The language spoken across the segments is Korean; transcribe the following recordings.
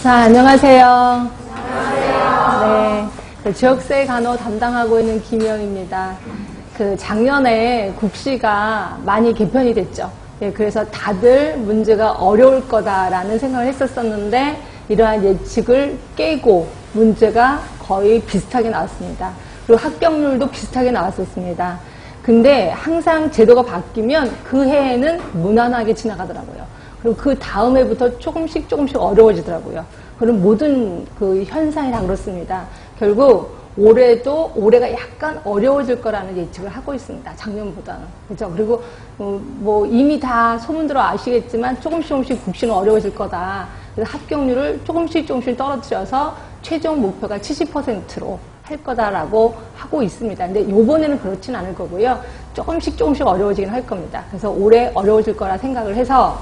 자, 안녕하세요. 안녕하세요. 네, 지역사회 간호 담당하고 있는 김영입니다. 작년에 국시가 많이 개편이 됐죠. 예, 그래서 다들 문제가 어려울 거다라는 생각을 했었었는데 이러한 예측을 깨고 문제가 거의 비슷하게 나왔습니다. 그리고 합격률도 비슷하게 나왔었습니다. 근데 항상 제도가 바뀌면 그 해에는 무난하게 지나가더라고요. 그리고 그 다음 해부터 조금씩 어려워지더라고요. 그런 모든 그 현상이 다 그렇습니다. 결국 올해가 약간 어려워질 거라는 예측을 하고 있습니다. 작년보다는. 그죠? 그리고 뭐 이미 다 소문들어 아시겠지만 조금씩 국시는 어려워질 거다. 그래서 합격률을 조금씩 떨어뜨려서 최종 목표가 70%로 할 거다라고 하고 있습니다. 근데 요번에는 그렇진 않을 거고요. 조금씩 어려워지긴 할 겁니다. 그래서 올해 어려워질 거라 생각을 해서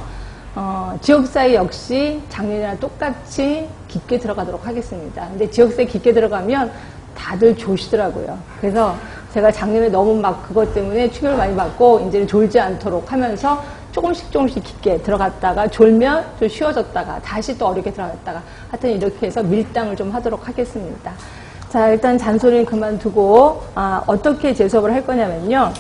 지역사회 역시 작년이랑 똑같이 깊게 들어가도록 하겠습니다. 근데 지역사회 깊게 들어가면 다들 조시더라고요. 그래서 제가 작년에 너무 막 그것 때문에 충격을 많이 받고 이제는 졸지 않도록 하면서 조금씩 깊게 들어갔다가 졸면 좀 쉬워졌다가 다시 또 어렵게 들어갔다가 하여튼 이렇게 해서 밀당을 좀 하도록 하겠습니다. 자, 일단 잔소리는 그만두고 어떻게 제 수업을 할 거냐면요.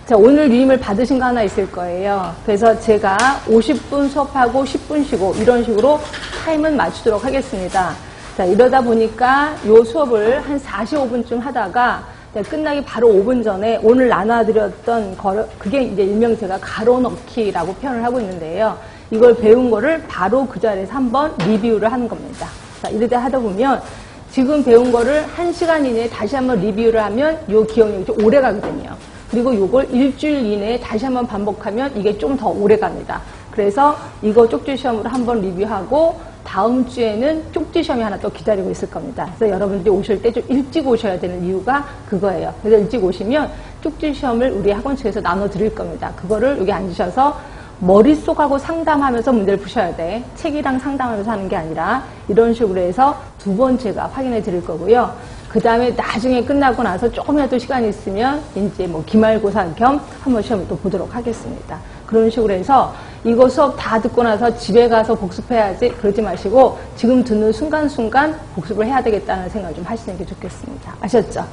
자, 오늘 유임을 받으신 거 하나 있을 거예요. 그래서 제가 50분 수업하고 10분 쉬고 이런 식으로 타임은 맞추도록 하겠습니다. 자, 이러다 보니까 요 수업을 한 45분쯤 하다가 끝나기 바로 5분 전에 오늘 나눠드렸던 그게 이제 일명 제가 가로넣기라고 표현을 하고 있는데요. 이걸 배운 거를 바로 그 자리에서 한번 리뷰를 하는 겁니다. 자, 이러다 하다 보면 지금 배운 거를 1시간 이내에 다시 한번 리뷰를 하면 요 기억력이 좀 오래 가거든요. 그리고 요걸 일주일 이내에 다시 한번 반복하면 이게 좀 더 오래 갑니다. 그래서 이거 쪽지 시험으로 한번 리뷰하고 다음 주에는 쪽지 시험이 하나 또 기다리고 있을 겁니다. 그래서 여러분들이 오실 때 좀 일찍 오셔야 되는 이유가 그거예요. 그래서 일찍 오시면 쪽지 시험을 우리 학원 측에서 나눠 드릴 겁니다. 그거를 여기 앉으셔서 머릿속하고 상담하면서 문제를 푸셔야 돼. 책이랑 상담하면서 하는 게 아니라 이런 식으로 해서 두 번 제가 확인해 드릴 거고요. 그 다음에 나중에 끝나고 나서 조금이라도 시간이 있으면 이제 뭐 기말고사 겸 한번 시험을 또 보도록 하겠습니다. 그런 식으로 해서 이거 수업 다 듣고 나서 집에 가서 복습해야지 그러지 마시고 지금 듣는 순간순간 복습을 해야 되겠다는 생각을 좀 하시는 게 좋겠습니다. 아셨죠?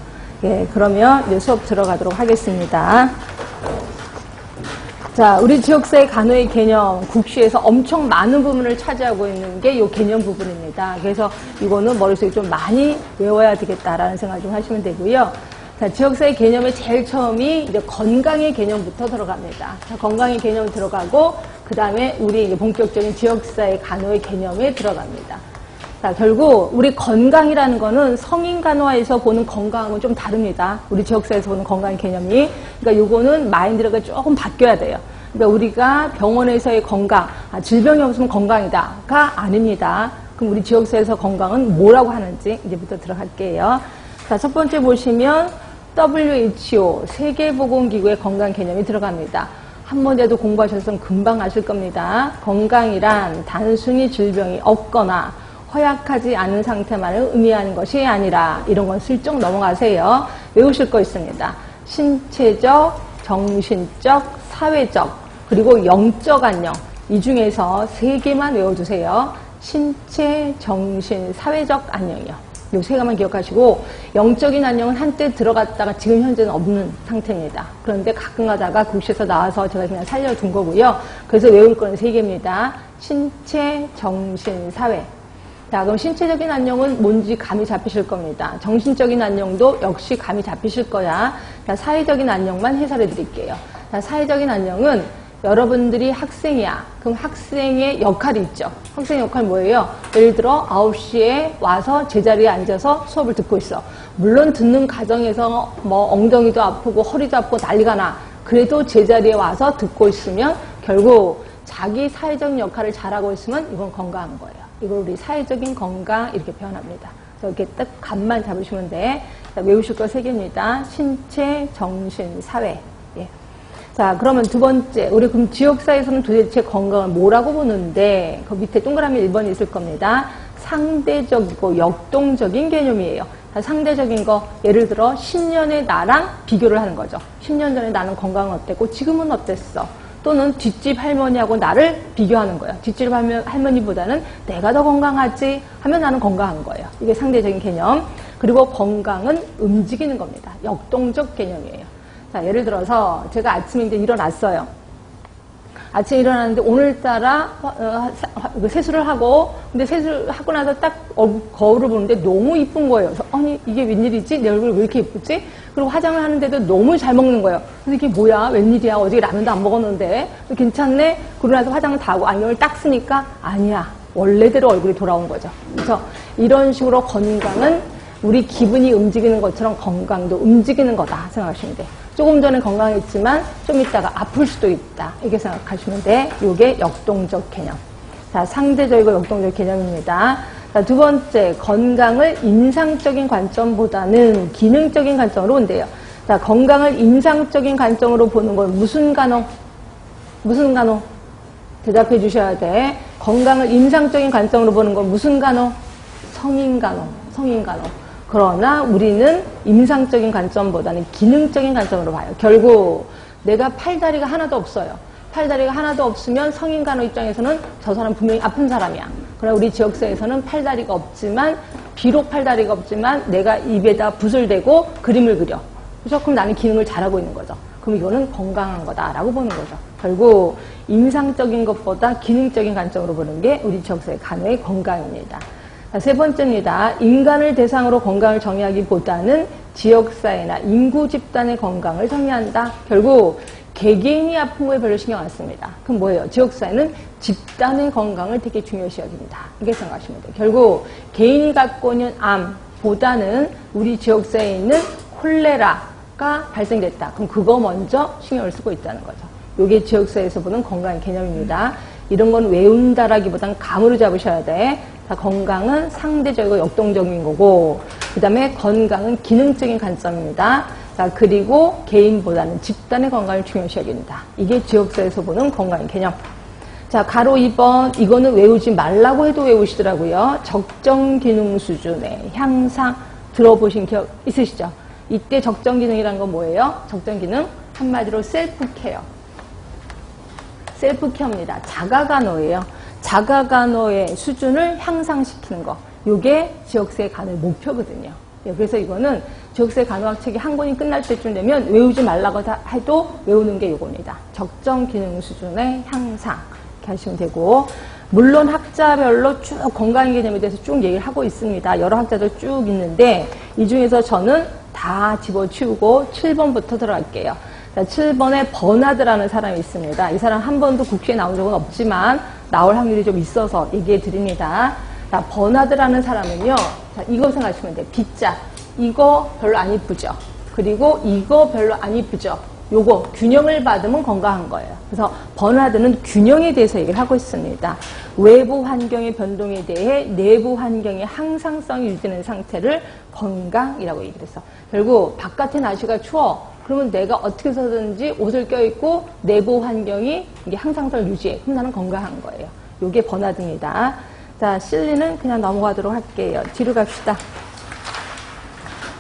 예, 그러면 이제 수업 들어가도록 하겠습니다. 자, 우리 지역사회 간호의 개념, 국시에서 엄청 많은 부분을 차지하고 있는 게 이 개념 부분입니다. 그래서 이거는 머릿속에 좀 많이 외워야 되겠다라는 생각을 좀 하시면 되고요. 자, 지역사회 개념의 제일 처음이 이제 건강의 개념부터 들어갑니다. 자, 건강의 개념 들어가고, 그 다음에 우리 이제 본격적인 지역사회 간호의 개념에 들어갑니다. 자, 결국 우리 건강이라는 거는 성인 간호에서 보는 건강하고는 좀 다릅니다. 우리 지역사회에서 보는 건강 개념이. 그러니까 요거는 마인드가 조금 바뀌어야 돼요. 그러니까 우리가 병원에서의 건강, 질병이 없으면 건강이다가 아닙니다. 그럼 우리 지역사회에서 건강은 뭐라고 하는지 이제부터 들어갈게요. 자, 첫 번째 보시면 WHO 세계보건기구의 건강 개념이 들어갑니다. 한 번에도 공부하셨으면 금방 아실 겁니다. 건강이란 단순히 질병이 없거나 허약하지 않은 상태만을 의미하는 것이 아니라 이런 건 슬쩍 넘어가세요. 외우실 거 있습니다. 신체적, 정신적, 사회적, 그리고 영적 안녕. 이 중에서 3개만 외워두세요. 신체, 정신, 사회적 안녕이요. 요 3개만 기억하시고 영적인 안녕은 한때 들어갔다가 지금 현재는 없는 상태입니다. 그런데 가끔 가다가 국시에서 나와서 제가 그냥 살려둔 거고요. 그래서 외울 거는 3개입니다. 신체, 정신, 사회. 자, 그럼 신체적인 안녕은 뭔지 감이 잡히실 겁니다. 정신적인 안녕도 역시 감이 잡히실 거야. 자, 사회적인 안녕만 해설해 드릴게요. 자, 사회적인 안녕은 여러분들이 학생이야. 그럼 학생의 역할이 있죠. 학생의 역할 뭐예요? 예를 들어 9시에 와서 제자리에 앉아서 수업을 듣고 있어. 물론 듣는 과정에서 뭐 엉덩이도 아프고 허리도 아프고 난리가 나. 그래도 제자리에 와서 듣고 있으면 결국 자기 사회적인 역할을 잘하고 있으면 이건 건강한 거예요. 이걸 우리 사회적인 건강 이렇게 표현합니다. 그래서 이렇게 딱 감만 잡으시면 돼. 자, 외우실 거 3개입니다. 신체, 정신, 사회. 예. 자, 그러면 두 번째. 우리 그럼 지역사회에서는 도대체 건강을 뭐라고 보는데 그 밑에 동그라미 1번이 있을 겁니다. 상대적이고 역동적인 개념이에요. 자, 상대적인 거 예를 들어 10년의 나랑 비교를 하는 거죠. 10년 전에 나는 건강은 어땠고 지금은 어땠어. 또는 뒷집 할머니하고 나를 비교하는 거예요. 뒷집 할머니보다는 내가 더 건강하지 하면 나는 건강한 거예요. 이게 상대적인 개념. 그리고 건강은 움직이는 겁니다. 역동적 개념이에요. 자, 예를 들어서 제가 아침에 이제 일어났어요. 아침에 일어났는데 오늘따라 세수를 하고, 근데 세수를 하고 나서 딱 거울을 보는데 너무 이쁜 거예요. 그래서 아니 이게 웬일이지? 내 얼굴 왜 이렇게 예쁘지? 그리고 화장을 하는데도 너무 잘 먹는 거예요. 근데 이게 뭐야? 웬일이야? 어제 라면도 안 먹었는데 괜찮네? 그러고 나서 화장을 다 하고 안경을 딱 쓰니까 아니야. 원래대로 얼굴이 돌아온 거죠. 그래서 이런 식으로 건강은 우리 기분이 움직이는 것처럼 건강도 움직이는 거다 생각하시면 돼요. 조금 전에 건강했지만 좀 있다가 아플 수도 있다. 이렇게 생각하시면 돼. 이게 역동적 개념. 자, 상대적이고 역동적 개념입니다. 자, 두 번째, 건강을 인상적인 관점보다는 기능적인 관점으로 본대요. 자, 건강을 인상적인 관점으로 보는 건 무슨 간호? 무슨 간호? 대답해 주셔야 돼. 건강을 인상적인 관점으로 보는 건 무슨 간호? 성인 간호. 성인 간호. 그러나 우리는 임상적인 관점보다는 기능적인 관점으로 봐요. 결국 내가 팔다리가 하나도 없어요. 팔다리가 하나도 없으면 성인 간호 입장에서는 저 사람 분명히 아픈 사람이야. 그러나 우리 지역사회에서는 팔다리가 없지만, 비록 팔다리가 없지만 내가 입에다 붓을 대고 그림을 그려. 그래서 그럼 나는 기능을 잘하고 있는 거죠. 그럼 이거는 건강한 거다라고 보는 거죠. 결국 임상적인 것보다 기능적인 관점으로 보는 게 우리 지역사회 간호의 건강입니다. 세 번째입니다. 인간을 대상으로 건강을 정의하기보다는 지역사회나 인구 집단의 건강을 정의한다. 결국 개개인이 아픈 거에 별로 신경 안 씁니다. 그럼 뭐예요? 지역사회는 집단의 건강을 되게 중요시 여깁니다. 이렇게 생각하시면 돼요. 결국 개인이 갖고 있는 암보다는 우리 지역사회에 있는 콜레라가 발생됐다. 그럼 그거 먼저 신경을 쓰고 있다는 거죠. 이게 지역사회에서 보는 건강의 개념입니다. 이런 건 외운다라기보다는 감으로 잡으셔야 돼. 자, 건강은 상대적이고 역동적인 거고, 그 다음에 건강은 기능적인 관점입니다. 자, 그리고 개인보다는 집단의 건강을 중요시 여긴다. 이게 지역사회에서 보는 건강의 개념. 자, 가로 2번, 이거는 외우지 말라고 해도 외우시더라고요. 적정 기능 수준의 향상, 들어보신 기억 있으시죠? 이때 적정 기능이란 건 뭐예요? 적정 기능, 한마디로 셀프 케어. 셀프 케어입니다. 자가 간호예요. 자가 간호의 수준을 향상시키는 거. 이게 지역사회 간호의 목표거든요. 그래서 이거는 지역사회 간호학 책이 한 권이 끝날 때쯤 되면 외우지 말라고 해도 외우는 게 이겁니다. 적정 기능 수준의 향상. 이렇게 하시면 되고, 물론 학자별로 쭉 건강 개념에 대해서 쭉 얘기를 하고 있습니다. 여러 학자들 쭉 있는데 이 중에서 저는 다 집어치우고 7번부터 들어갈게요. 자, 7번에 버나드라는 사람이 있습니다. 이 사람 한 번도 국시에 나온 적은 없지만 나올 확률이 좀 있어서 얘기해 드립니다. 자, 버나드라는 사람은요, 자, 이거 생각하시면 돼요. B자. 이거 별로 안 이쁘죠? 그리고 이거 별로 안 이쁘죠? 요거 균형을 받으면 건강한 거예요. 그래서 버나드는 균형에 대해서 얘기를 하고 있습니다. 외부 환경의 변동에 대해 내부 환경의 항상성이 유지되는 상태를 건강이라고 얘기를 했어. 결국 바깥의 날씨가 추워. 그러면 내가 어떻게 해서든지 옷을 껴입고 내부 환경이 이게 항상성을 유지해. 그럼 나는 건강한 거예요. 요게 버나드입니다. 자, 실리는 그냥 넘어가도록 할게요. 뒤로 갑시다.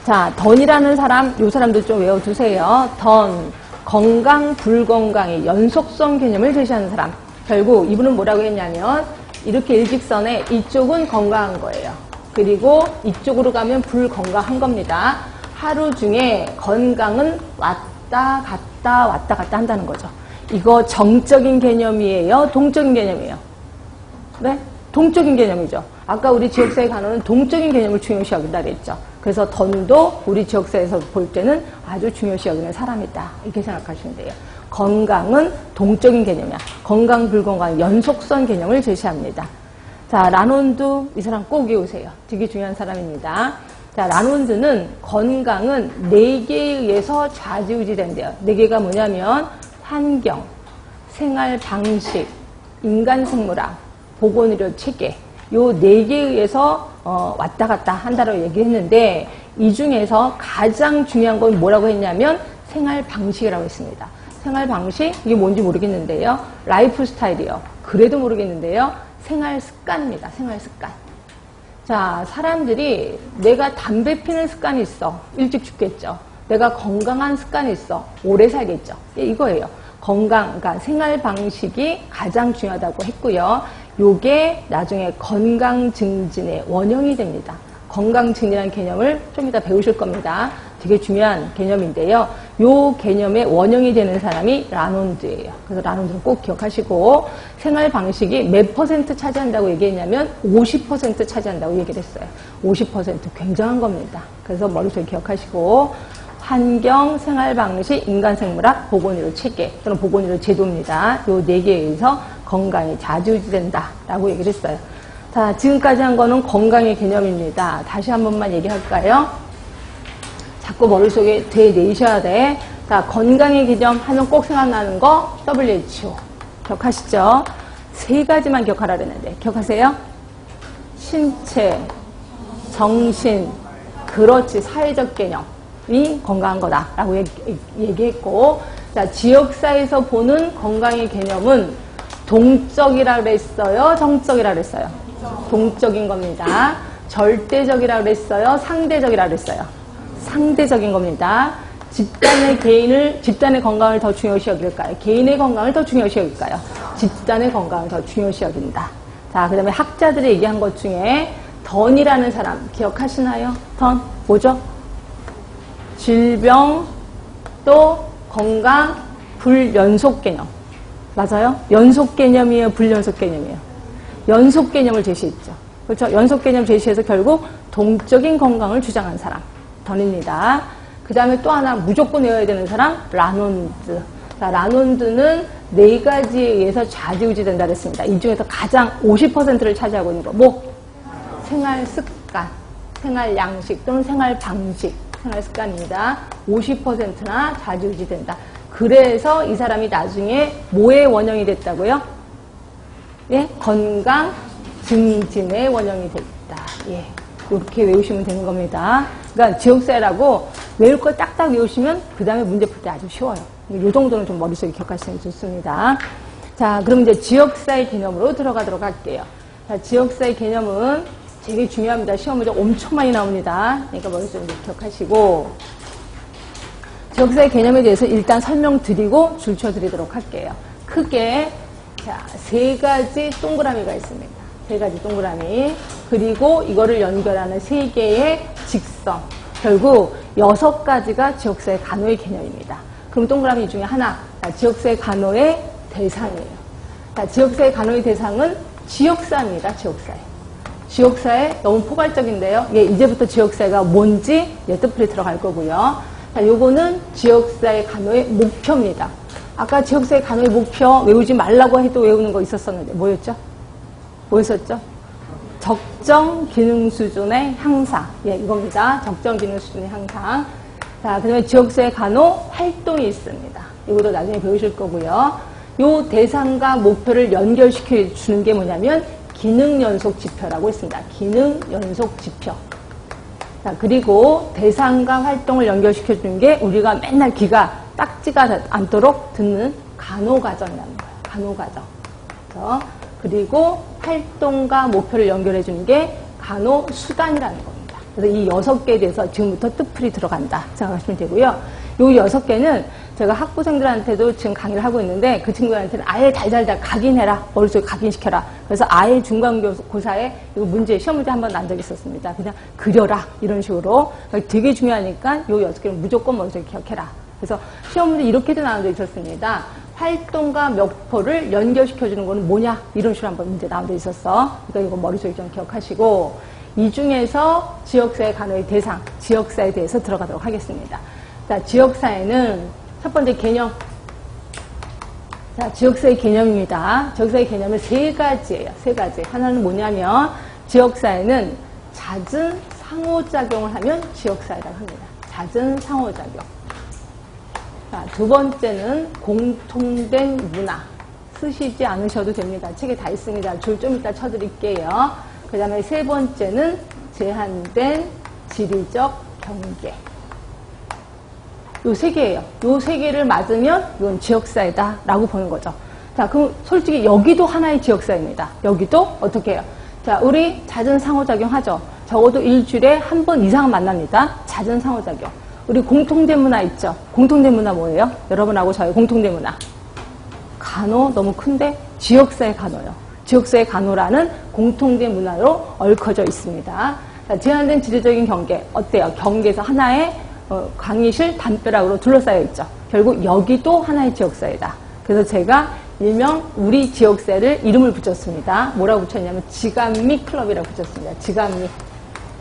자, 던이라는 사람, 요 사람도 좀 외워두세요. 던, 건강, 불건강의 연속성 개념을 제시하는 사람. 결국 이분은 뭐라고 했냐면 이렇게 일직선에 이쪽은 건강한 거예요. 그리고 이쪽으로 가면 불건강한 겁니다. 하루 중에 건강은 왔다 갔다 왔다 갔다 한다는 거죠. 이거 정적인 개념이에요? 동적인 개념이에요? 네? 동적인 개념이죠. 아까 우리 지역사회 간호는 동적인 개념을 중요시 여긴다 그랬죠. 그래서 던도 우리 지역사회에서 볼 때는 아주 중요시 여기는 사람이다. 이렇게 생각하시면 돼요. 건강은 동적인 개념이야. 건강, 불건강, 연속선 개념을 제시합니다. 자, 라논드, 이 사람 꼭 외우세요. 되게 중요한 사람입니다. 자, 라논드는 건강은 4개에 의해서 좌지우지된대요. 4개가 뭐냐면 환경, 생활 방식, 인간 생물학, 보건의료 체계, 요 4개에 의해서 왔다 갔다 한다고 얘기했는데 이 중에서 가장 중요한 건 뭐라고 했냐면 생활 방식이라고 했습니다. 생활 방식, 이게 뭔지 모르겠는데요. 라이프 스타일이요. 그래도 모르겠는데요. 생활 습관입니다. 생활 습관. 자, 사람들이 내가 담배 피는 습관이 있어. 일찍 죽겠죠. 내가 건강한 습관이 있어. 오래 살겠죠. 이거예요. 건강, 그러니까 생활 방식이 가장 중요하다고 했고요. 요게 나중에 건강 증진의 원형이 됩니다. 건강 증진이라는 개념을 좀 이따 배우실 겁니다. 되게 중요한 개념인데요. 요 개념의 원형이 되는 사람이 라논드예요. 그래서 라논드는 꼭 기억하시고, 생활 방식이 몇 퍼센트 차지한다고 얘기했냐면 50% 차지한다고 얘기를 했어요. 50% 굉장한 겁니다. 그래서 머릿속에 기억하시고, 환경, 생활 방식, 인간 생물학, 보건의료 체계 또는 보건의료 제도입니다. 요 네 개에 의해서 건강이 좌지우지된다라고 얘기를 했어요. 자, 지금까지 한 거는 건강의 개념입니다. 다시 한 번만 얘기할까요? 자꾸 머릿속에 되뇌셔야 돼. 자, 건강의 개념 하면 꼭 생각나는 거 WHO. 기억하시죠? 세 가지만 기억하라 그랬는데 기억하세요? 신체, 정신, 그렇지, 사회적 개념이 건강한 거다라고 얘기했고, 자, 지역사회에서 보는 건강의 개념은 동적이라 그랬어요? 정적이라 그랬어요? 동적인 겁니다. 절대적이라 그랬어요? 상대적이라 그랬어요? 상대적인 겁니다. 집단의 건강을 더 중요시 여길까요? 개인의 건강을 더 중요시 여길까요? 집단의 건강을 더 중요시 여긴다. 자, 그 다음에 학자들이 얘기한 것 중에 던이라는 사람 기억하시나요? 던 뭐죠? 질병 또 건강 불연속 개념. 맞아요? 연속 개념이에요? 불연속 개념이에요? 연속 개념을 제시했죠. 그렇죠? 연속 개념 제시해서 결국 동적인 건강을 주장한 사람. 던입니다. 그 다음에 또 하나 무조건 외워야 되는 사람, 라논드. 자, 라논드는 네 가지에 의해서 좌지우지 된다 그랬습니다. 이 중에서 가장 50%를 차지하고 있는 거. 뭐? 생활 습관, 생활 양식 또는 생활 방식, 생활 습관입니다. 50%나 좌지우지 된다. 그래서 이 사람이 나중에 뭐의 원형이 됐다고요? 예? 건강 증진의 원형이 됐다. 예. 이렇게 외우시면 되는 겁니다. 그러니까 지역사회라고 외울 거 딱딱 외우시면 그 다음에 문제 풀 때 아주 쉬워요. 이 정도는 좀 머릿속에 기억하시면 좋습니다. 자, 그럼 이제 지역사회 개념으로 들어가도록 할게요. 자, 지역사회 개념은 되게 중요합니다. 시험 문제 엄청 많이 나옵니다. 그러니까 머릿속에 기억하시고, 지역사회 개념에 대해서 일단 설명드리고 줄쳐드리도록 할게요. 크게 자, 세 가지 동그라미가 있습니다. 세 가지 동그라미. 그리고 이거를 연결하는 세 개의 직선. 결국 6가지가 지역사회 간호의 개념입니다. 그럼 동그라미 중에 하나, 지역사회 간호의 대상이에요. 자, 지역사회 간호의 대상은 지역사회입니다. 지역사회. 지역사회 너무 포괄적인데요. 예, 이제부터 지역사회가 뭔지 뜻풀이 들어갈 거고요. 자, 요거는 지역사회 간호의 목표입니다. 아까 지역사회 간호의 목표 외우지 말라고 해도 외우는 거 있었었는데 뭐였죠? 뭐였었죠? 적정 기능 수준의 향상. 예, 이겁니다. 적정 기능 수준의 향상. 자, 그 다음에 지역사회 간호 활동이 있습니다. 이것도 나중에 배우실 거고요. 요 대상과 목표를 연결시켜 주는 게 뭐냐면 기능 연속 지표라고 있습니다. 기능 연속 지표. 자, 그리고 대상과 활동을 연결시켜 주는 게 우리가 맨날 귀가 딱지가 않도록 듣는 간호과정이라는 거예요. 간호과정. 그리고 활동과 목표를 연결해 주는 게 간호수단이라는 겁니다. 그래서 이 6개에 대해서 지금부터 뜻풀이 들어간다 생각하시면 되고요. 요 6개는 제가 학부생들한테도 지금 강의를 하고 있는데 그 친구들한테는 아예 달달달 각인해라. 머릿속에 각인시켜라. 그래서 아예 중간고사에 이거 문제, 시험 문제 한번 난 적이 있었습니다. 그냥 그려라. 이런 식으로. 되게 중요하니까 요 6개는 무조건 머릿속에 기억해라. 그래서 시험 문제 이렇게도 나온 적이 있었습니다. 활동과 목표를 연결시켜주는 거는 뭐냐? 이런 식으로 한번 문제 나온 적이 있었어. 그러니까 이거 머릿속에 좀 기억하시고, 이 중에서 지역사회 간호의 대상, 지역사회에 대해서 들어가도록 하겠습니다. 자, 지역사회는 첫 번째 개념. 자, 지역사회 개념입니다. 지역사회 개념은 3가지예요. 3가지. 하나는 뭐냐면, 지역사회는 잦은 상호작용을 하면 지역사회라고 합니다. 잦은 상호작용. 자, 두 번째는 공통된 문화. 쓰시지 않으셔도 됩니다. 책에 다 있습니다. 줄 좀 이따 쳐드릴게요. 그 다음에 세 번째는 제한된 지리적 경계. 요 3개예요. 요 3개를 맞으면 이건 지역사회다 라고 보는 거죠. 자, 그럼 솔직히 여기도 하나의 지역사회입니다. 여기도 어떻게 해요? 자, 우리 잦은 상호작용 하죠. 적어도 일주일에 한 번 이상 만납니다. 잦은 상호작용. 우리 공통된 문화 있죠? 공통된 문화 뭐예요? 여러분하고 저희 공통된 문화. 간호 너무 큰데 지역사회 간호요. 지역사회 간호라는 공통된 문화로 얽혀져 있습니다. 자, 제한된 지리적인 경계 어때요? 경계에서 하나의 강의실 담벼락으로 둘러싸여 있죠. 결국 여기도 하나의 지역사회다. 그래서 제가 일명 우리 지역사회를 이름을 붙였습니다. 뭐라고 붙였냐면 지감미 클럽이라고 붙였습니다. 지감미.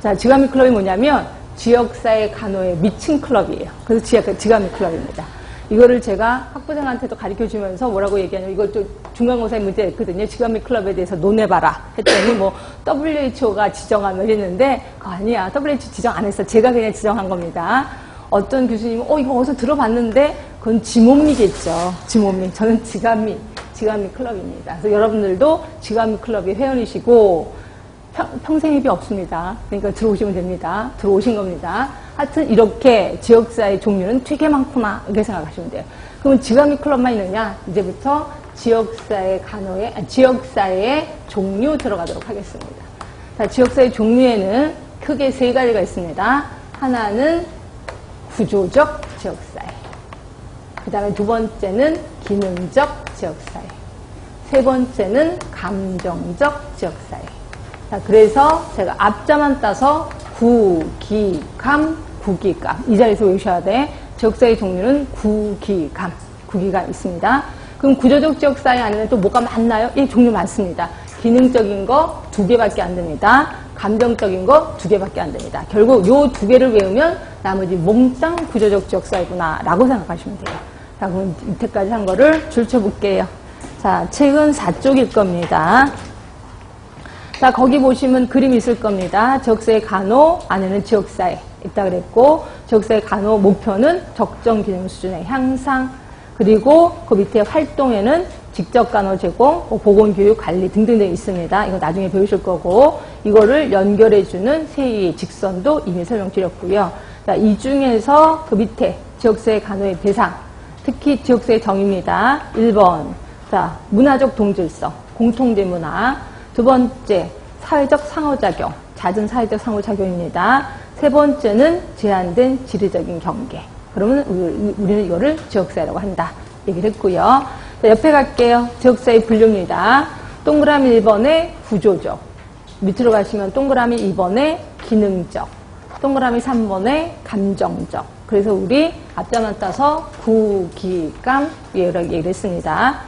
자, 지감미 클럽이 뭐냐면 지역사회 간호에 미친 클럽이에요. 그래서 지감미 클럽입니다. 이거를 제가 학부생한테도 가르쳐주면서 뭐라고 얘기하냐면 이걸 또 중간고사에 문제 냈거든요. 지감미 클럽에 대해서 논해봐라 했더니 뭐 WHO가 지정하면 했는데 그거 아니야. WHO 지정 안 했어. 제가 그냥 지정한 겁니다. 어떤 교수님은 이거 어디서 들어봤는데 그건 지몬미겠죠. 지몬미. 저는 지감미 클럽입니다. 그래서 여러분들도 지감미 클럽의 회원이시고 평생입이 없습니다. 그러니까 들어오시면 됩니다. 들어오신 겁니다. 하여튼 이렇게 지역사회 종류는 되게 많구나 이렇게 생각하시면 돼요. 그러면 지감미 클럽만 있느냐? 이제부터 지역사회의 종류 들어가도록 하겠습니다. 자, 지역사회 종류에는 크게 세 가지가 있습니다. 하나는 구조적 지역사회, 그 다음에 두 번째는 기능적 지역사회, 세 번째는 감정적 지역사회. 자, 그래서 제가 앞자만 따서 구기감 이 자리에서 외우셔야 돼. 지역사회 종류는 구기가 있습니다. 그럼 구조적 지역사회 안에는 또 뭐가 많나요? 예, 종류 많습니다. 기능적인 거 2개밖에 안 됩니다. 감정적인 거 2개밖에 안 됩니다. 결국 요 2개를 외우면 나머지 몽땅 구조적 지역사회구나 라고 생각하시면 돼요. 자, 그럼 이때까지 한 거를 줄쳐볼게요. 자, 책은 4쪽일 겁니다. 자, 거기 보시면 그림이 있을 겁니다. 지역사회 간호 안에는 지역사회 있다 그랬고, 지역사회 간호 목표는 적정 기능 수준의 향상, 그리고 그 밑에 활동에는 직접 간호 제공, 보건교육 관리 등등등 있습니다. 이거 나중에 배우실 거고, 이거를 연결해주는 세위 직선도 이미 설명드렸고요. 자, 이 중에서 그 밑에 지역사회 간호의 대상, 특히 지역사회 정의입니다. 1번, 자, 문화적 동질성, 공통된 문화. 두 번째, 사회적 상호작용, 잦은 사회적 상호작용입니다. 세 번째는 제한된 지리적인 경계. 그러면 우리는 이거를 지역사회라고 한다. 얘기를 했고요. 자, 옆에 갈게요. 지역사회 분류입니다. 동그라미 1번에 구조적, 밑으로 가시면 동그라미 2번에 기능적, 동그라미 3번에 감정적. 그래서 우리 앞자만 따서 구기감 얘기를 했습니다.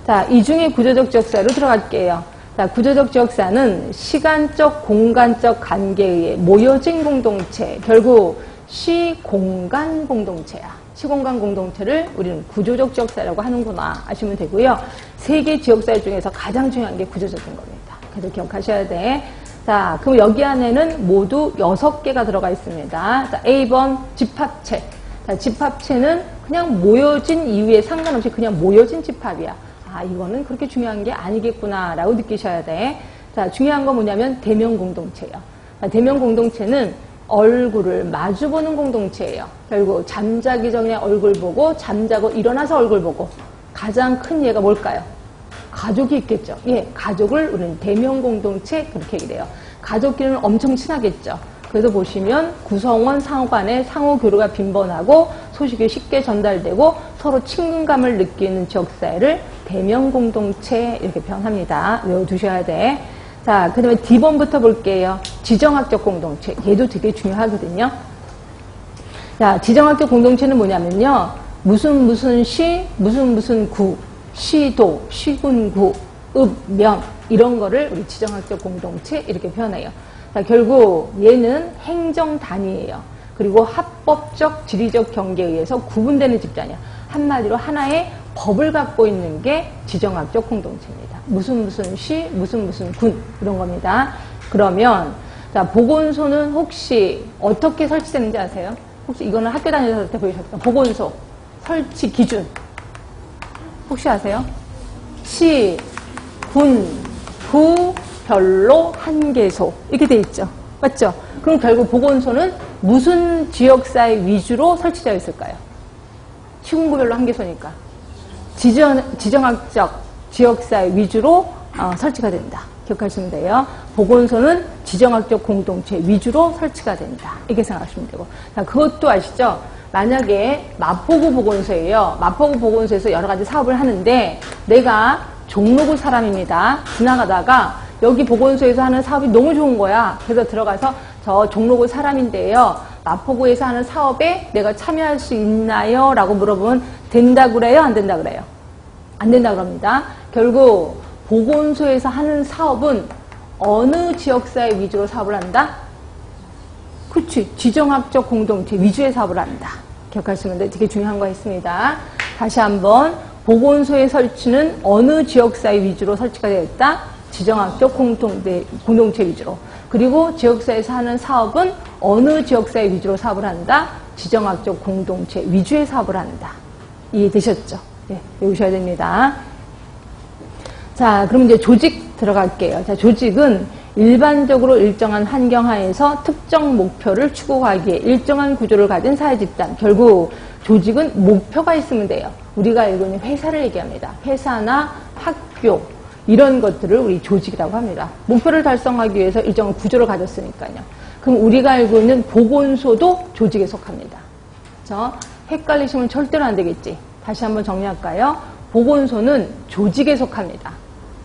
자, 이 중에 구조적 지역사회로 들어갈게요. 자, 구조적 지역사회는 시간적, 공간적 관계에 의해 모여진 공동체, 결국 시공간 공동체야. 시공간 공동체를 우리는 구조적 지역사회라고 하는구나 아시면 되고요. 3개 지역사회 중에서 가장 중요한 게 구조적인 겁니다. 그래서 기억하셔야 돼. 자, 그럼 여기 안에는 모두 6개가 들어가 있습니다. 자, A번 집합체. 자, 집합체는 그냥 모여진 이유에 상관없이 그냥 모여진 집합이야. 아, 이거는 그렇게 중요한 게 아니겠구나 라고 느끼셔야 돼. 자, 중요한 건 뭐냐면 대면 공동체예요. 자, 대면 공동체는 얼굴을 마주보는 공동체예요. 결국 잠자기 전에 얼굴 보고 잠자고 일어나서 얼굴 보고. 가장 큰 예가 뭘까요? 가족이 있겠죠. 예, 가족을 우리는 대면 공동체 그렇게 얘기해요. 가족끼리는 엄청 친하겠죠. 그래서 보시면 구성원 상호 간에 상호 교류가 빈번하고 소식이 쉽게 전달되고 서로 친근감을 느끼는 지역사회를 대면 공동체 이렇게 표현합니다. 외워두셔야 돼. 자, 그 다음에 D번부터 볼게요. 지정학적 공동체. 얘도 되게 중요하거든요. 자, 지정학적 공동체는 뭐냐면요. 무슨 시, 무슨 구, 시도, 시군구, 읍, 면 이런 거를 우리 지정학적 공동체 이렇게 표현해요. 자, 결국 얘는 행정 단위예요. 그리고 합법적, 지리적 경계에 의해서 구분되는 집단이야. 한마디로 하나의 법을 갖고 있는 게 지정학적 공동체입니다. 무슨 시, 무슨 군 이런 겁니다. 그러면 자, 보건소는 혹시 어떻게 설치되는지 아세요? 혹시 이거는 학교 다니실 때 보셨죠? 보건소 설치 기준 혹시 아세요? 시, 군, 구, 별로, 한계소 이렇게 돼 있죠. 맞죠? 그럼 결국 보건소는 무슨 지역사회 위주로 설치되어 있을까요? 시군구별로 한계소니까 지정학적 지역사회 위주로 설치가 된다. 기억하시면 돼요. 보건소는 지정학적 공동체 위주로 설치가 된다. 이렇게 생각하시면 되고. 자, 그것도 아시죠? 만약에 마포구 보건소예요. 마포구 보건소에서 여러 가지 사업을 하는데 내가 종로구 사람입니다. 지나가다가 여기 보건소에서 하는 사업이 너무 좋은 거야. 그래서 들어가서 저 종로구 사람인데요. 마포구에서 하는 사업에 내가 참여할 수 있나요? 라고 물어보면 된다 그래요? 안 된다 그래요? 안 된다 그럽니다. 결국 보건소에서 하는 사업은 어느 지역사회 위주로 사업을 한다? 그치. 지정학적 공동체 위주의 사업을 한다. 기억하시면 돼. 되게 중요한 거 했습니다. 다시 한번 보건소의 설치는 어느 지역사회 위주로 설치가 되어 있다? 지정학적 공동체 위주로. 그리고 지역사회에서 하는 사업은 어느 지역사회 위주로 사업을 한다? 지정학적 공동체 위주의 사업을 한다. 이해되셨죠? 예, 외우셔야 됩니다. 자, 그럼 이제 조직 들어갈게요. 자, 조직은 일반적으로 일정한 환경 하에서 특정 목표를 추구하기에 일정한 구조를 가진 사회 집단. 결국 조직은 목표가 있으면 돼요. 우리가 알고 있는 회사를 얘기합니다. 회사나 학교 이런 것들을 우리 조직이라고 합니다. 목표를 달성하기 위해서 일정한 구조를 가졌으니까요. 그럼 우리가 알고 있는 보건소도 조직에 속합니다. 그렇죠? 헷갈리시면 절대로 안 되겠지. 다시 한번 정리할까요? 보건소는 조직에 속합니다.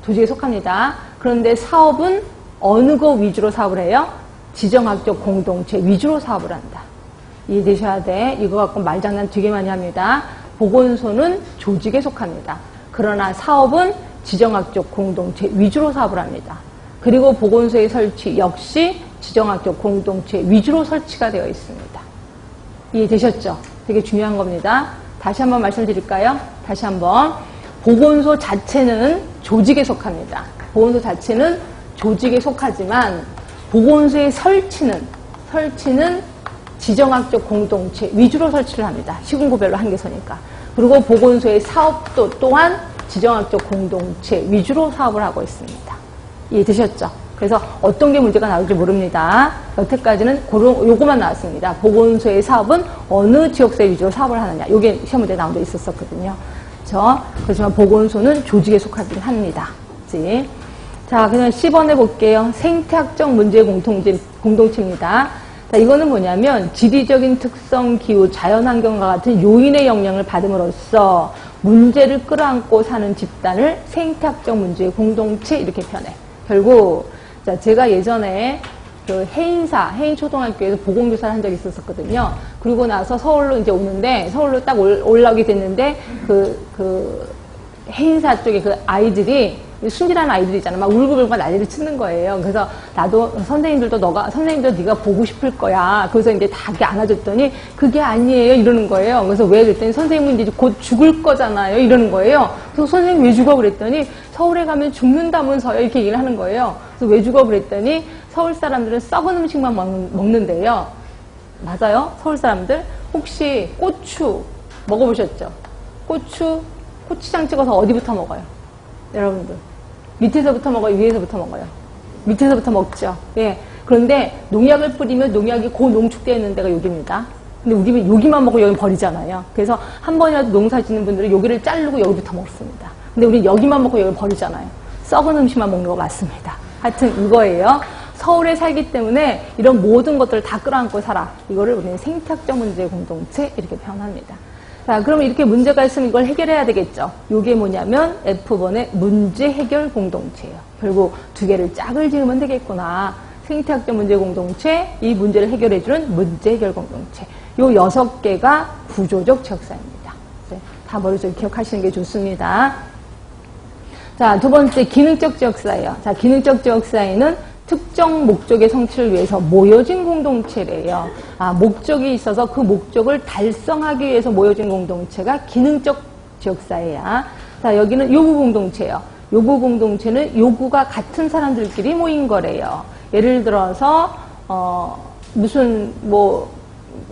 조직에 속합니다. 그런데 사업은 어느 거 위주로 사업을 해요? 지정학적 공동체 위주로 사업을 한다. 이해되셔야 돼. 이거 갖고 말장난 되게 많이 합니다. 보건소는 조직에 속합니다. 그러나 사업은 지정학적 공동체 위주로 사업을 합니다. 그리고 보건소의 설치 역시 지정학적 공동체 위주로 설치가 되어 있습니다. 이해되셨죠? 되게 중요한 겁니다. 다시 한번 말씀드릴까요? 다시 한번. 보건소 자체는 조직에 속합니다. 보건소 자체는 조직에 속하지만 보건소의 설치는 지정학적 공동체 위주로 설치를 합니다. 시군구별로 한계서니까. 그리고 보건소의 사업도 또한 지정학적 공동체 위주로 사업을 하고 있습니다. 이해되셨죠? 그래서 어떤 게 문제가 나올지 모릅니다. 여태까지는 요거만 나왔습니다. 보건소의 사업은 어느 지역사회 위주로 사업을 하느냐. 요게 시험 문제에 나온 데 있었거든요. 그렇지만 보건소는 조직에 속하긴 합니다. 그치? 자, 그냥 10번 해볼게요. 생태학적 문제 공동체입니다. 자, 이거는 뭐냐면 지리적인 특성, 기후, 자연환경과 같은 요인의 영향을 받음으로써 문제를 끌어안고 사는 집단을 생태학적 문제 공동체 이렇게 표현해. 결국 자, 제가 예전에 그 해인초등학교에서 보건교사를 한 적이 있었거든요. 그리고 나서 서울로 이제 오는데, 서울로 딱 올라오게 됐는데, 해인사 쪽에 그 아이들이, 순진한 아이들이잖아. 막 울고불고 난리를 치는 거예요. 그래서 나도 선생님들도 네가 보고 싶을 거야. 그래서 이제 다 이렇게 안아줬더니 그게 아니에요. 이러는 거예요. 그래서 왜 그랬더니 선생님은 이제 곧 죽을 거잖아요. 이러는 거예요. 그래서 선생님 왜 죽어? 그랬더니 서울에 가면 죽는다면서요. 이렇게 얘기를 하는 거예요. 그래서 왜 죽어? 그랬더니 서울 사람들은 썩은 음식만 먹는데요. 맞아요? 서울 사람들? 혹시 고추 먹어보셨죠? 고추장 찍어서 어디부터 먹어요? 여러분들. 밑에서부터 먹어요? 위에서부터 먹어요? 밑에서부터 먹죠. 예. 그런데 농약을 뿌리면 농약이 고농축되어 있는 데가 여기입니다. 근데 우리 여기만 먹고 여기 버리잖아요. 그래서 한 번이라도 농사 짓는 분들은 여기를 자르고 여기부터 먹습니다. 근데 우리 여기만 먹고 여기 버리잖아요. 썩은 음식만 먹는 거 맞습니다. 하여튼 이거예요. 서울에 살기 때문에 이런 모든 것들을 다 끌어안고 살아. 이거를 우리는 생태학적 문제 공동체 이렇게 표현합니다. 자, 그러면 이렇게 문제가 있으면 이걸 해결해야 되겠죠. 이게 뭐냐면 F번의 문제 해결 공동체예요. 결국 두 개를 짝을 지으면 되겠구나. 생태학적 문제 공동체, 이 문제를 해결해주는 문제 해결 공동체. 요 6개가 구조적 지역사회입니다. 네, 다 머릿속에 기억하시는 게 좋습니다. 자, 두 번째 기능적 지역사회예요. 자, 기능적 지역사회는 특정 목적의 성취를 위해서 모여진 공동체래요. 목적이 있어서 그 목적을 달성하기 위해서 모여진 공동체가 기능적 지역사회야. 자, 여기는 요구 공동체예요. 요구 공동체는 요구가 같은 사람들끼리 모인 거래요. 예를 들어서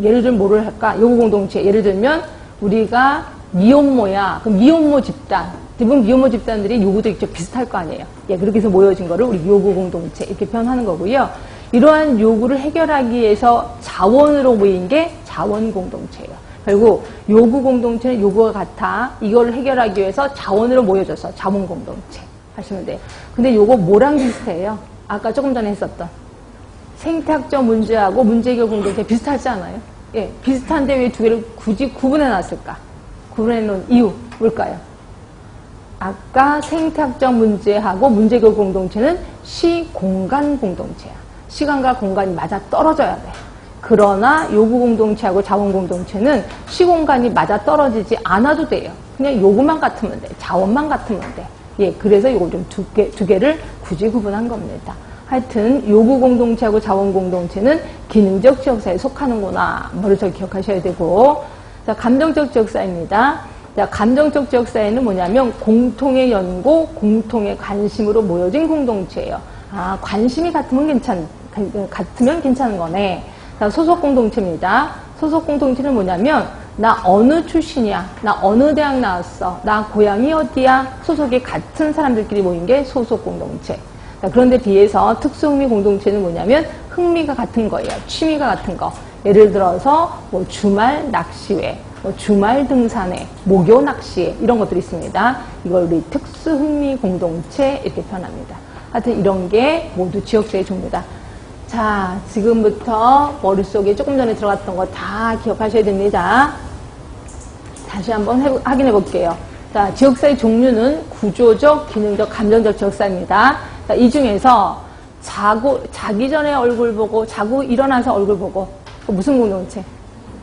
예를 들면 뭐를 할까? 요구 공동체. 예를 들면 우리가 미혼모야. 그럼 미혼모 집단. 대부분 미혼모 집단들이 요구도 직접 비슷할 거 아니에요. 예, 그렇게 해서 모여진 거를 우리 요구 공동체 이렇게 표현하는 거고요. 이러한 요구를 해결하기 위해서 자원으로 모인 게 자원 공동체예요. 결국 요구 공동체는 요구가 같아. 이걸 해결하기 위해서 자원으로 모여져서 자원 공동체 하시면 돼요. 근데 요거 뭐랑 비슷해요? 아까 조금 전에 했었던 생태학적 문제하고 문제 해결 공동체 비슷하지 않아요? 예, 비슷한데 왜 두 개를 굳이 구분해 놨을까? 구분해 놓은 이유 뭘까요? 아까 생태학적 문제하고 문제교 공동체는 시공간 공동체야. 시간과 공간이 맞아 떨어져야 돼. 그러나 요구 공동체하고 자원 공동체는 시공간이 맞아 떨어지지 않아도 돼요. 그냥 요구만 같으면 돼. 자원만 같으면 돼. 예, 그래서 요거 좀 두 개를 굳이 구분한 겁니다. 하여튼 요구 공동체하고 자원 공동체는 기능적 지역사에 속하는구나. 머릿속에 기억하셔야 되고. 자, 감정적 지역사입니다. 자, 감정적 지역사회는 뭐냐면 공통의 연고, 공통의 관심으로 모여진 공동체예요. 아, 관심이 같으면 괜찮은 거네. 자, 소속 공동체입니다. 소속 공동체는 뭐냐면 나 어느 출신이야? 나 어느 대학 나왔어? 나 고향이 어디야? 소속이 같은 사람들끼리 모인 게 소속 공동체. 자, 그런데 비해서 특수흥미 공동체는 뭐냐면 흥미가 같은 거예요. 취미가 같은 거. 예를 들어서 뭐 주말 낚시회, 뭐 주말 등산회, 목요 낚시회 이런 것들이 있습니다. 이걸 우리 특수흥미 공동체 이렇게 표현합니다. 하여튼 이런 게 모두 지역사회 종류다. 자, 지금부터 머릿속에 조금 전에 들어갔던 거 다 기억하셔야 됩니다. 다시 한번 확인해 볼게요. 자, 지역사회 종류는 구조적, 기능적, 감정적 지역사회입니다. 자, 이 중에서 자기 전에 얼굴 보고, 자고 일어나서 얼굴 보고, 무슨 공동체?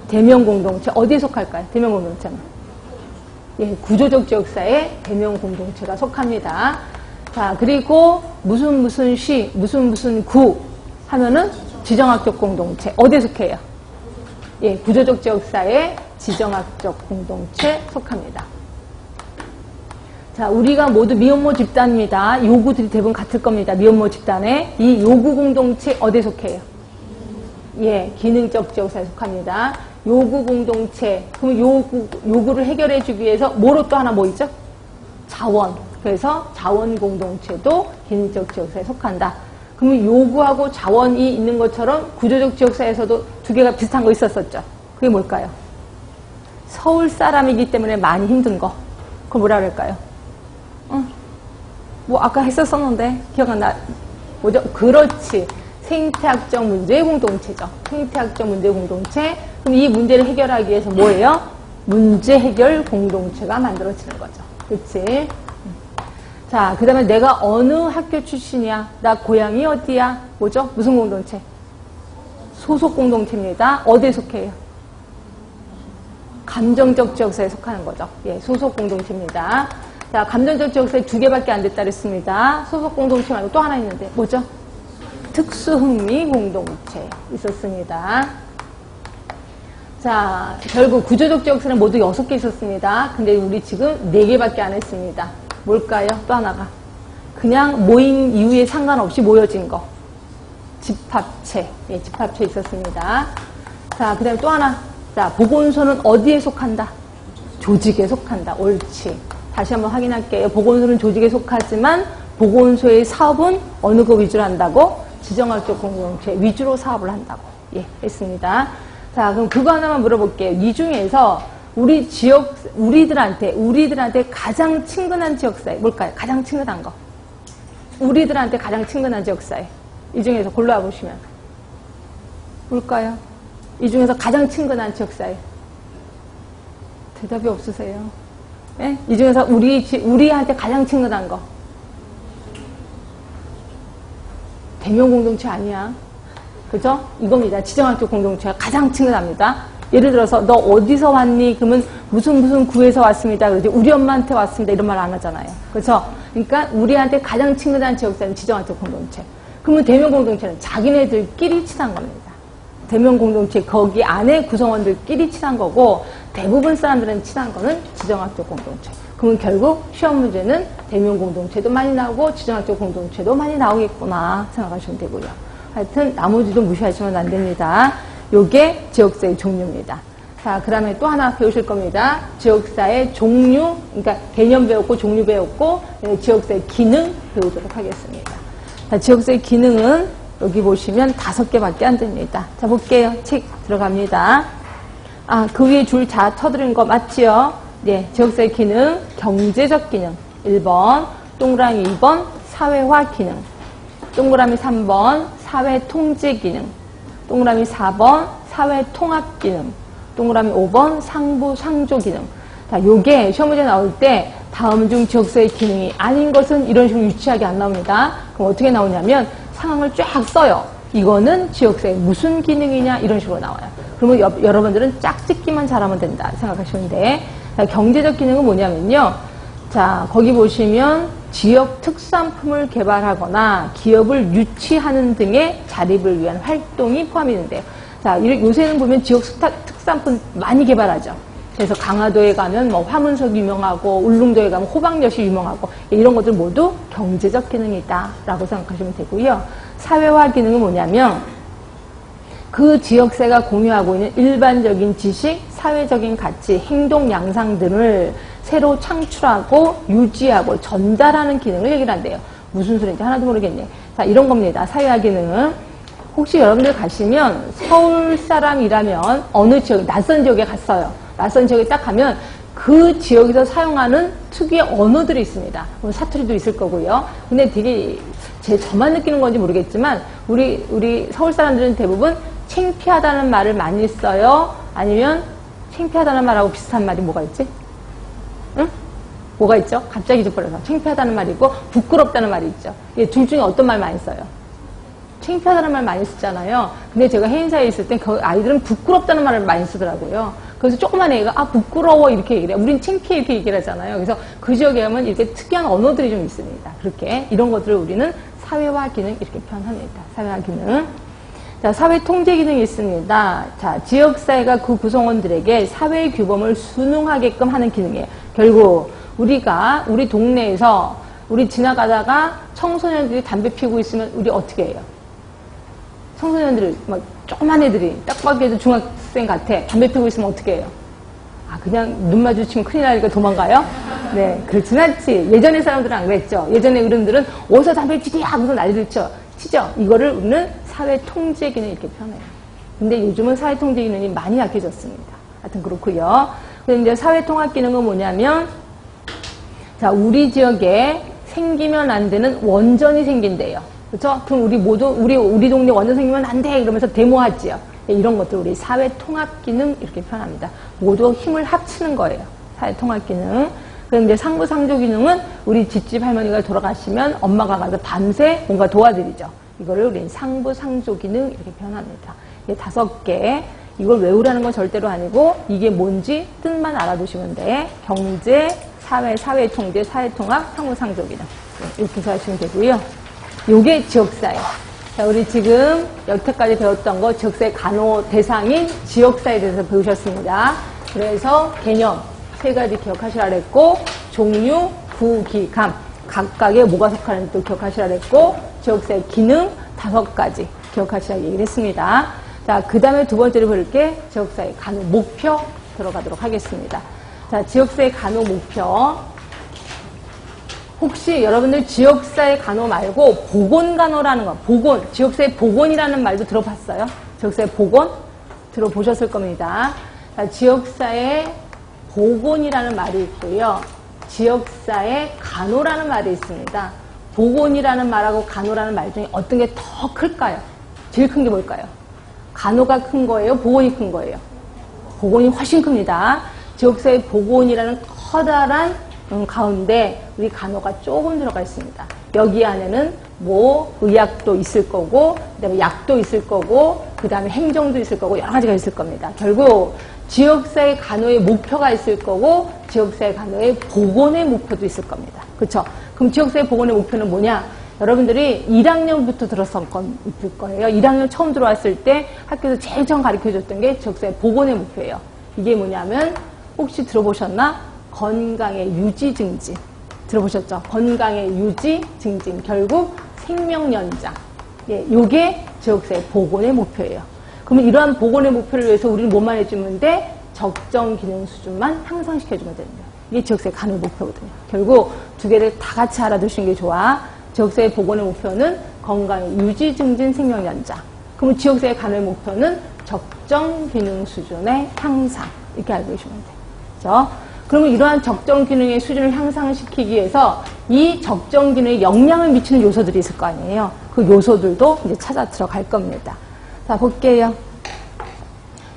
대면 공동체. 어디에 속할까요? 대면 공동체는? 예, 구조적 지역사회 대면 공동체가 속합니다. 자, 그리고 무슨 시, 무슨 구 하면은 지정학적 공동체. 어디에 속해요? 예, 구조적 지역사회 지정학적 공동체 속합니다. 자, 우리가 모두 미혼모 집단입니다. 요구들이 대부분 같을 겁니다. 미혼모 집단에. 이 요구 공동체 어디에 속해요? 예, 기능적 지역사회에 속합니다. 요구 공동체. 그럼 요구를 해결해 주기 위해서 뭐로 또 하나 뭐 있죠? 자원. 그래서 자원 공동체도 기능적 지역사회에 속한다. 그러면 요구하고 자원이 있는 것처럼 구조적 지역사회에서도 두 개가 비슷한 거 있었었죠. 그게 뭘까요? 서울 사람이기 때문에 많이 힘든 거. 그걸 뭐라 그럴까요? 뭐 아까 했었었는데 기억 안 나. 뭐죠? 그렇지. 생태학적 문제의 공동체죠. 생태학적 문제의 공동체. 그럼 이 문제를 해결하기 위해서 뭐예요? 문제 해결 공동체가 만들어지는 거죠. 그렇지? 자, 그 다음에 내가 어느 학교 출신이야? 나 고향이 어디야? 뭐죠? 무슨 공동체? 소속 공동체입니다. 어디에 속해요? 감정적 지역사에 속하는 거죠. 예, 소속 공동체입니다. 자, 감정적 지역사에 두 개밖에 안 됐다 그랬습니다. 소속 공동체 말고 또 하나 있는데 뭐죠? 특수흥미 공동체 있었습니다. 자, 결국 구조적 지역사는 모두 6개 있었습니다. 근데 우리 지금 4개밖에 안 했습니다. 뭘까요? 또 하나가. 그냥 모임 이후에 상관없이 모여진 거. 집합체. 예, 집합체 있었습니다. 자, 그 다음에 또 하나. 자, 보건소는 어디에 속한다? 조직에 속한다. 옳지. 다시 한번 확인할게요. 보건소는 조직에 속하지만 보건소의 사업은 어느 거 위주로 한다고? 지정학적 공동체 위주로 사업을 한다고. 예, 했습니다. 자, 그럼 그거 하나만 물어볼게요. 이 중에서 우리들한테 가장 친근한 지역사회 뭘까요? 가장 친근한 거. 우리들한테 가장 친근한 지역사회. 이 중에서 골라와 보시면 뭘까요? 이 중에서 가장 친근한 지역사회. 대답이 없으세요. 예? 이 중에서 우리한테 가장 친근한 거. 대면 공동체 아니야. 그죠? 이겁니다. 지정학적 공동체가 가장 친근합니다. 예를 들어서 너 어디서 왔니? 그러면 무슨 구에서 왔습니다. 그러지 우리 엄마한테 왔습니다. 이런 말 안 하잖아요. 그렇죠? 그러니까 우리한테 가장 친근한 지역사회는 지정학적 공동체. 그러면 대면 공동체는 자기네들끼리 친한 겁니다. 대면 공동체 거기 안에 구성원들끼리 친한 거고 대부분 사람들은 친한 거는 지정학적 공동체. 그러면 결국 시험 문제는 대면 공동체도 많이 나오고 지정학적 공동체도 많이 나오겠구나 생각하시면 되고요. 하여튼 나머지도 무시하시면 안 됩니다. 요게 지역사회 종류입니다. 자, 그 다음에 또 하나 배우실 겁니다. 지역사회 종류, 그러니까 개념 배웠고 종류 배웠고 지역사회 기능 배우도록 하겠습니다. 자, 지역사회 기능은 여기 보시면 5개밖에 안 됩니다. 자, 볼게요. 책 들어갑니다. 아, 그 위에 줄 다 터드린 거 맞지요? 네, 지역사회 기능, 경제적 기능 1번, 동그라미 2번, 사회화 기능, 동그라미 3번, 사회 통제 기능, 동그라미 4번 사회 통합 기능, 동그라미 5번 상부 상조 기능. 자, 요게 시험 문제 나올 때 다음 중 지역사회 기능이 아닌 것은 이런 식으로 유치하게 안 나옵니다. 그럼 어떻게 나오냐면 상황을 쫙 써요. 이거는 지역사회 무슨 기능이냐 이런 식으로 나와요. 그러면 여러분들은 짝짓기만 잘하면 된다 생각하시면 돼. 자, 경제적 기능은 뭐냐면요. 자, 거기 보시면 지역 특산품을 개발하거나 기업을 유치하는 등의 자립을 위한 활동이 포함이 되는데요. 자, 요새는 보면 지역 특산품 많이 개발하죠. 그래서 강화도에 가면 뭐 화문석이 유명하고 울릉도에 가면 호박엿이 유명하고 이런 것들 모두 경제적 기능이다 라고 생각하시면 되고요. 사회화 기능은 뭐냐면 그 지역사회가 공유하고 있는 일반적인 지식, 사회적인 가치, 행동 양상 등을 새로 창출하고 유지하고 전달하는 기능을 얘기를 한대요. 무슨 소리인지 하나도 모르겠네. 자, 이런 겁니다. 사회화 기능은 혹시 여러분들 가시면 서울 사람이라면 어느 지역, 낯선 지역에 갔어요. 낯선 지역에 딱 가면 그 지역에서 사용하는 특유의 언어들이 있습니다. 사투리도 있을 거고요. 근데 되게 저만 느끼는 건지 모르겠지만 우리 서울 사람들은 대부분 창피하다는 말을 많이 써요. 아니면 창피하다는 말하고 비슷한 말이 뭐가 있지? 응? 뭐가 있죠? 갑자기 잊어버려서. 창피하다는 말이 있고 부끄럽다는 말이 있죠. 둘 중에 어떤 말 많이 써요? 창피하다는 말 많이 쓰잖아요. 근데 제가 해인사에 있을 때 그 아이들은 부끄럽다는 말을 많이 쓰더라고요. 그래서 조그만 애가 부끄러워 이렇게 얘기를 해요. 우린 창피해 이렇게 얘기를 하잖아요. 그래서 그 지역에 가면 이렇게 특이한 언어들이 좀 있습니다. 그렇게 이런 것들을 우리는 사회화 기능 이렇게 표현합니다. 사회화 기능. 자, 사회 통제 기능이 있습니다. 자, 지역사회가 그 구성원들에게 사회 규범을 순응하게끔 하는 기능이에요. 결국 우리가 우리 동네에서 우리 지나가다가 청소년들이 담배 피우고 있으면 우리 어떻게 해요? 청소년들이 막 조그만 애들이 딱 봐도 중학생 같아. 담배 피우고 있으면 어떻게 해요? 그냥 눈 마주치면 큰일 나니까 도망가요? 네, 그렇진 않지. 예전에 사람들은 안 그랬죠. 예전에 어른들은 어디서 담배 피지 하고서 난리를 치죠. 이거를 우리는 사회 통제 기능 이렇게 표현해요. 근데 요즘은 사회 통제 기능이 많이 약해졌습니다. 하여튼 그렇고요. 근데 이제 사회 통합 기능은 뭐냐면, 자, 우리 지역에 생기면 안 되는 원전이 생긴대요. 그렇죠? 그럼 우리 동네 원전 생기면 안 돼! 이러면서 데모하지요. 이런 것들 우리 사회 통합 기능 이렇게 표현합니다. 모두 힘을 합치는 거예요. 사회 통합 기능. 그럼 이제 상부 상조 기능은 우리 집집 할머니가 돌아가시면 엄마가 가서 밤새 뭔가 도와드리죠. 이거를 우리는 상부 상조 기능 이렇게 표현합니다. 이게 5개. 이걸 외우라는 건 절대로 아니고 이게 뭔지 뜻만 알아두시면 돼. 경제, 사회 통제, 사회 통합, 상부 상조 기능. 이렇게 해서 하시면 되고요. 요게 지역사회. 자, 우리 지금 여태까지 배웠던 거 지역사회 간호 대상인 지역사회에 대해서 배우셨습니다. 그래서 개념 3가지 기억하시라 그랬고, 종류, 구, 기, 감 각각에 뭐가 속하는지 또 기억하시라 그랬고, 지역사회 기능 5가지 기억하시라 얘기를 했습니다. 자, 그 다음에 2번째로 볼게 지역사회 간호 목표 들어가도록 하겠습니다. 자, 지역사회 간호 목표. 혹시 여러분들 지역사회 간호 말고 보건간호라는 거, 지역사회 보건이라는 말도 들어봤어요? 지역사회 보건? 들어보셨을 겁니다. 자, 지역사회 보건이라는 말이 있고요. 지역사회 간호라는 말이 있습니다. 보건이라는 말하고 간호라는 말 중에 어떤 게 더 클까요? 제일 큰 게 뭘까요? 간호가 큰 거예요? 보건이 큰 거예요? 보건이 훨씬 큽니다. 지역사회 보건이라는 커다란 가운데 우리 간호가 조금 들어가 있습니다. 여기 안에는 뭐 의학도 있을 거고, 그다음에 약도 있을 거고, 그다음에 행정도 있을 거고 여러 가지가 있을 겁니다. 결국 지역사회 간호의 목표가 있을 거고, 지역사회 간호의 보건의 목표도 있을 겁니다. 그렇죠? 그럼 지역사회 보건의 목표는 뭐냐? 여러분들이 1학년부터 들었을 거예요. 1학년 처음 들어왔을 때 학교에서 제일 처음 가르쳐줬던 게 지역사회 보건의 목표예요. 이게 뭐냐면 혹시 들어보셨나? 건강의 유지 증진. 들어보셨죠? 건강의 유지 증진. 결국 생명 연장. 예, 요게 지역사회 보건의 목표예요. 그러면 이러한 보건의 목표를 위해서 우리는 뭐만 해주면 돼? 적정 기능 수준만 향상시켜주면 됩니다. 이게 지역사회 간호 목표거든요. 결국 2개를 다 같이 알아두시는 게 좋아. 지역사회 보건의 목표는 건강의 유지 증진 생명 연장. 그러면 지역사회 간호의 목표는 적정 기능 수준의 향상. 이렇게 알고 계시면 돼요. 그렇죠? 그러면 이러한 적정 기능의 수준을 향상시키기 위해서 이 적정 기능에 영향을 미치는 요소들이 있을 거 아니에요. 그 요소들도 이제 찾아 들어갈 겁니다. 자, 볼게요.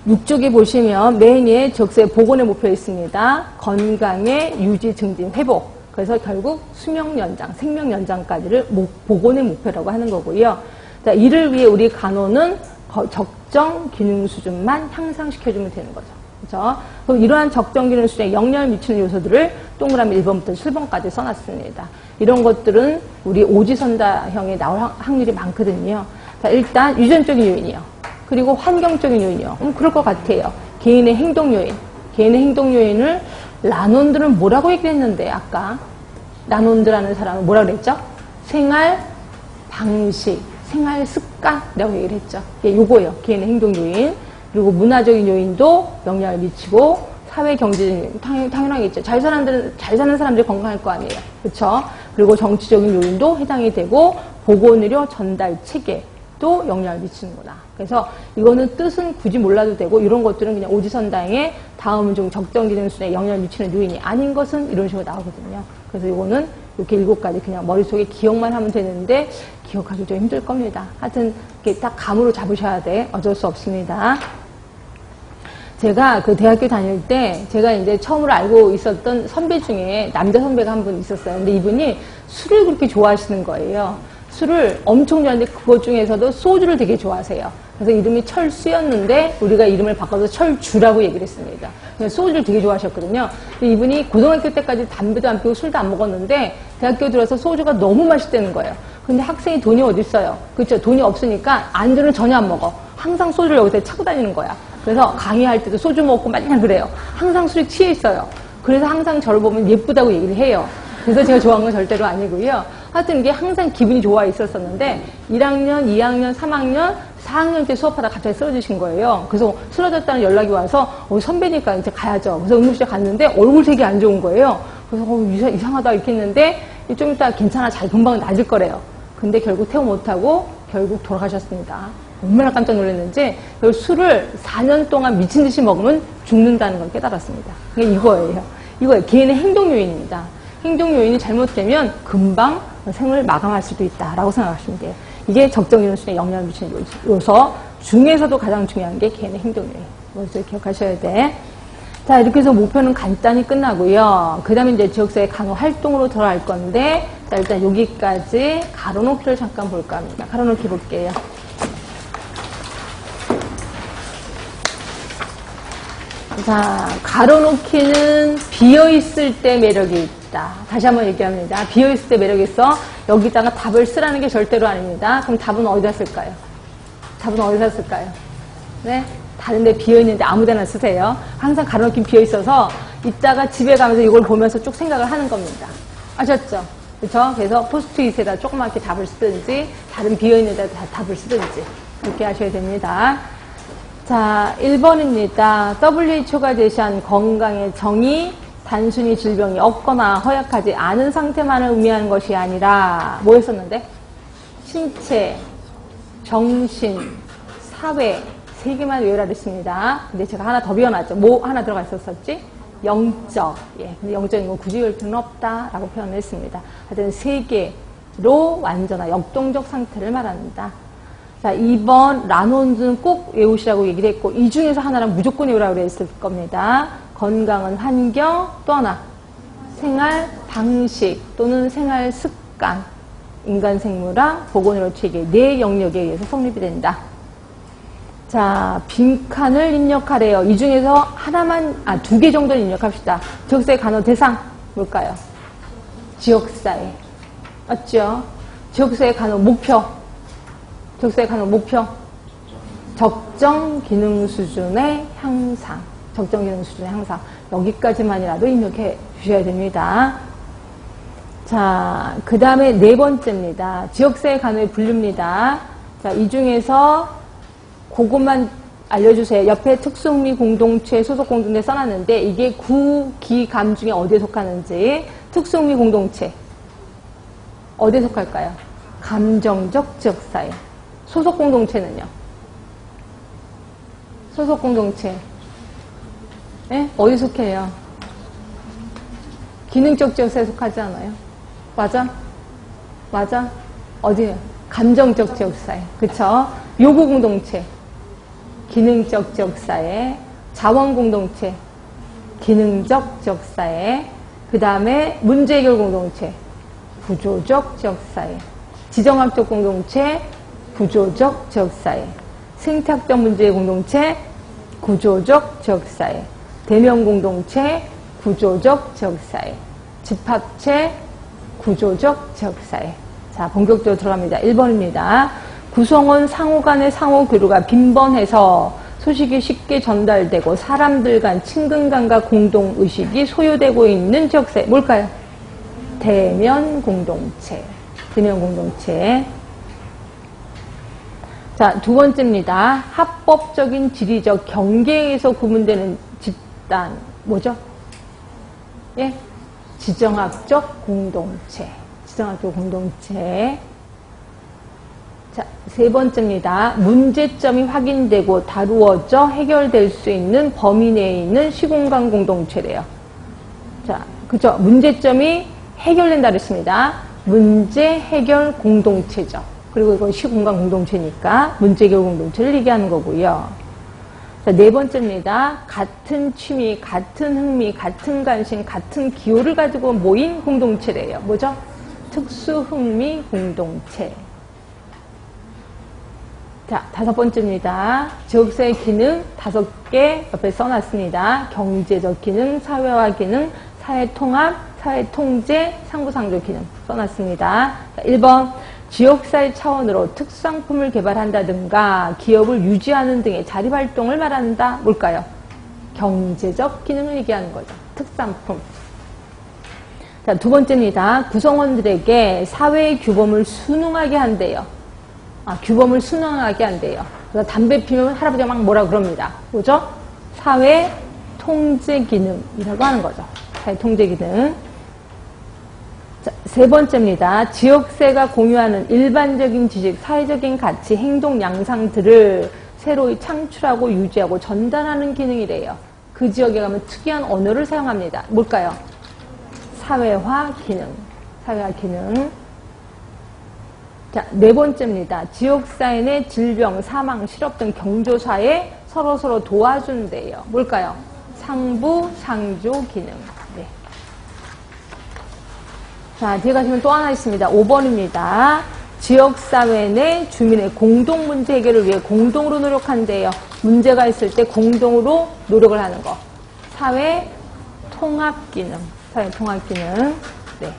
6쪽에 보시면 맨 위에 지역사회 복원의 목표 있습니다. 건강의 유지, 증진, 회복. 그래서 결국 수명 연장, 생명 연장까지를 복원의 목표라고 하는 거고요. 자, 이를 위해 우리 간호는 적정 기능 수준만 향상시켜주면 되는 거죠. 그렇죠? 그럼 이러한 적정 기능 수준에 영향을 미치는 요소들을 동그라미 1번부터 7번까지 써놨습니다. 이런 것들은 우리 오지선다형에 나올 확률이 많거든요. 자, 일단 유전적인 요인이요. 그리고 환경적인 요인이요. 그럴 것 같아요. 개인의 행동 요인. 개인의 행동 요인을 라논들은 뭐라고 얘기했는데 아까 라논드라는 사람은 뭐라고 그랬죠? 생활 방식, 생활 습관이라고 얘기를 했죠. 예, 요거예요. 개인의 행동 요인. 그리고 문화적인 요인도 영향을 미치고 사회 경제적인 요인 당연하겠죠. 잘 사는 사람들이 건강할 거 아니에요. 그렇죠? 그리고 정치적인 요인도 해당이 되고 보건의료 전달 체계도 영향을 미치는구나. 그래서 이거는 뜻은 굳이 몰라도 되고 이런 것들은 그냥 오지선다행의 다음은 좀 적정 기능 수준에 영향을 미치는 요인이 아닌 것은 이런 식으로 나오거든요. 그래서 이거는 이렇게 7가지 그냥 머릿속에 기억만 하면 되는데 기억하기 좀 힘들 겁니다. 하여튼 이렇게 딱 감으로 잡으셔야 돼. 어쩔 수 없습니다. 제가 그 대학교 다닐 때 제가 이제 처음으로 알고 있었던 선배 중에 남자 선배가 한 분 있었어요. 근데 이분이 술을 그렇게 좋아하시는 거예요. 술을 엄청 좋아하는데 그것 중에서도 소주를 되게 좋아하세요. 그래서 이름이 철수였는데 우리가 이름을 바꿔서 철주라고 얘기를 했습니다. 소주를 되게 좋아하셨거든요. 근데 이분이 고등학교 때까지 담배도 안 피우고 술도 안 먹었는데 대학교 들어서 소주가 너무 맛있다는 거예요. 근데 학생이 돈이 어디 있어요? 그렇죠? 돈이 없으니까 안주는 전혀 안 먹어. 항상 소주를 여기서 차고 다니는 거야. 그래서 강의할 때도 소주 먹고 맨날 그래요. 항상 술에 취해 있어요. 그래서 항상 저를 보면 예쁘다고 얘기를 해요. 그래서 제가 좋아하는 건 절대로 아니고요. 하여튼 이게 항상 기분이 좋아 있었었는데 1학년, 2학년, 3학년, 4학년 때 수업하다 갑자기 쓰러지신 거예요. 그래서 쓰러졌다는 연락이 와서 선배니까 이제 가야죠. 그래서 응급실에 갔는데 얼굴색이 안 좋은 거예요. 그래서 이상하다 이렇게 했는데 좀 이따 괜찮아, 잘 금방 나아질 거래요. 근데 결국 퇴원 못하고 결국 돌아가셨습니다. 얼마나 깜짝 놀랐는지 술을 4년 동안 미친 듯이 먹으면 죽는다는 걸 깨달았습니다. 그게 이거예요. 개인의 행동 요인입니다. 행동 요인이 잘못되면 금방 생을 마감할 수도 있다라고 생각하시면 돼요. 이게 적정 기능 수준에 영향을 미치는 요소 중에서도 가장 중요한 게 개인의 행동 요인. 이것을 기억하셔야 돼. 자, 이렇게 해서 목표는 간단히 끝나고요. 그 다음에 이제 지역사회 간호 활동으로 들어갈 건데, 자, 일단 여기까지 가로놓기를 잠깐 볼까 합니다. 가로놓기 볼게요. 자, 가로놓기는 비어있을 때 매력이 있다. 다시 한번 얘기합니다. 비어있을 때 매력이 있어. 여기다가 답을 쓰라는 게 절대로 아닙니다. 그럼 답은 어디다 쓸까요? 답은 어디다 쓸까요? 네? 다른 데 비어있는데 아무 데나 쓰세요. 항상 가로놓기 비어있어서 이따가 집에 가면서 이걸 보면서 쭉 생각을 하는 겁니다. 아셨죠? 그렇죠? 그래서 포스트잇에다 조그맣게 답을 쓰든지 다른 비어있는 데다 답을 쓰든지 그렇게 하셔야 됩니다. 자, 1번입니다. WHO가 제시한 건강의 정의, 단순히 질병이 없거나 허약하지 않은 상태만을 의미하는 것이 아니라 뭐 했었는데? 신체, 정신, 사회 3개만 외우라 그랬습니다. 근데 제가 하나 더 비워놨죠. 뭐 하나 들어가 있었었지? 영적. 예, 근데 영적인 건 굳이 외울 필요는 없다라고 표현을 했습니다. 하여튼 3개로 완전한 역동적 상태를 말합니다. 자, 2번 라논즈는 꼭 외우시라고 얘기를 했고 이 중에서 하나는 무조건 외우라고 그랬을 겁니다. 건강은 환경, 또 하나 생활 방식 또는 생활 습관, 인간 생물학, 보건의료 체계 4 영역에 의해서 성립이 된다. 자, 빈칸을 입력하래요. 이 중에서 하나만, 2개 정도는 입력합시다. 지역사회 간호 대상 뭘까요? 지역사회. 맞죠? 지역사회 간호 목표. 지역사회 간호 목표. 적정 기능 수준의 향상. 적정 기능 수준의 향상. 여기까지만이라도 입력해 주셔야 됩니다. 자, 그 다음에 4번째입니다. 지역사회 간호의 분류입니다. 자, 이 중에서 그것만 알려주세요. 옆에 특수흥미 공동체, 소속 공동체 써놨는데 이게 구기감 중에 어디에 속하는지. 특수흥미 공동체 어디에 속할까요? 감정적 지역사회. 소속 공동체는요? 소속 공동체 네? 어디 속해요? 기능적 지역사회에 속하지 않아요? 맞아? 맞아? 어디요? 감정적 지역사회. 그쵸? 요구 공동체 기능적 지역사회, 자원공동체, 기능적 지역사회, 그 다음에 문제해결 공동체, 구조적 지역사회, 지정학적 공동체, 구조적 지역사회, 생태학적 문제의 공동체, 구조적 지역사회, 대면 공동체, 구조적 지역사회, 집합체, 구조적 지역사회. 자, 본격적으로 들어갑니다. 1번입니다. 구성원 상호 간의 상호 교류가 빈번해서 소식이 쉽게 전달되고 사람들 간 친근감과 공동의식이 소요되고 있는 지역사회. 뭘까요? 대면 공동체. 대면 공동체. 자, 두 번째입니다. 합법적인 지리적 경계에서 구분되는 집단. 뭐죠? 예? 지정학적 공동체. 지정학적 공동체. 자, 세 번째입니다. 문제점이 확인되고 다루어져 해결될 수 있는 범위 내에 있는 시공간 공동체래요. 자, 그죠? 문제점이 해결된다 그랬습니다. 문제 해결 공동체죠. 그리고 이건 시공간 공동체니까 문제 해결 공동체를 얘기하는 거고요. 자, 네 번째입니다. 같은 취미, 같은 흥미, 같은 관심, 같은 기호를 가지고 모인 공동체래요. 뭐죠? 특수 흥미 공동체. 자, 다섯 번째입니다. 지역사회 기능 5개 옆에 써놨습니다. 경제적 기능, 사회화 기능, 사회통합, 사회통제, 상부상조 기능 써놨습니다. 자, 1번 지역사회 차원으로 특수상품을 개발한다든가 기업을 유지하는 등의 자립활동을 말한다. 뭘까요? 경제적 기능을 얘기하는 거죠. 특산품. 자, 두 번째입니다. 구성원들에게 사회의 규범을 순응하게 한대요. 규범을 순응하게 한대요. 그래서 담배 피우면 할아버지가 막 뭐라 그럽니다. 뭐죠? 사회 통제 기능이라고 하는 거죠. 사회 통제 기능. 자, 세 번째입니다. 지역사회가 공유하는 일반적인 지식, 사회적인 가치, 행동 양상들을 새로이 창출하고 유지하고 전달하는 기능이래요. 그 지역에 가면 특이한 언어를 사용합니다. 뭘까요? 사회화 기능. 사회화 기능. 자, 네 번째입니다. 지역사회 내 질병, 사망, 실업 등 경조사에 서로 도와준대요. 뭘까요? 상부, 상조 기능. 네. 자, 뒤에 가시면 또 하나 있습니다. 5번입니다. 지역사회 내 주민의 공동문제 해결을 위해 공동으로 노력한대요. 문제가 있을 때 공동으로 노력을 하는 거. 사회 통합 기능. 사회 통합 기능. 네.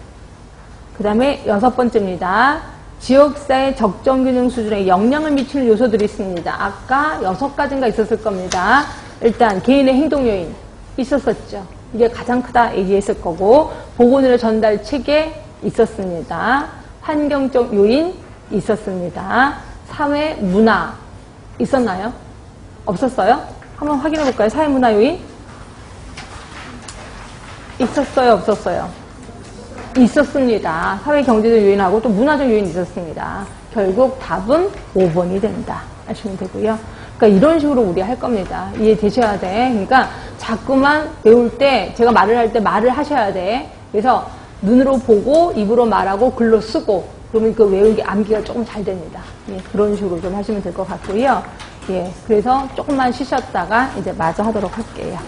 그 다음에 6번째입니다. 지역사회 적정균형 수준에 영향을 미치는 요소들이 있습니다. 아까 6가지인가 있었을 겁니다. 일단 개인의 행동 요인 있었었죠. 이게 가장 크다 얘기했을 거고 보건의료 전달 체계 있었습니다. 환경적 요인 있었습니다. 사회 문화 있었나요? 없었어요? 한번 확인해 볼까요? 사회 문화 요인 있었어요? 없었어요? 있었습니다. 사회 경제적 요인하고 또 문화적 요인이 있었습니다. 결국 답은 5번이 된다 하시면 되고요. 그러니까 이런 식으로 우리 할 겁니다. 이해되셔야 돼. 그러니까 자꾸만 배울 때 제가 말을 할 때 말을 하셔야 돼. 그래서 눈으로 보고 입으로 말하고 글로 쓰고 그러면 그 외우기 암기가 조금 잘 됩니다. 예, 그런 식으로 좀 하시면 될 것 같고요. 예, 그래서 조금만 쉬셨다가 이제 마저 하도록 할게요.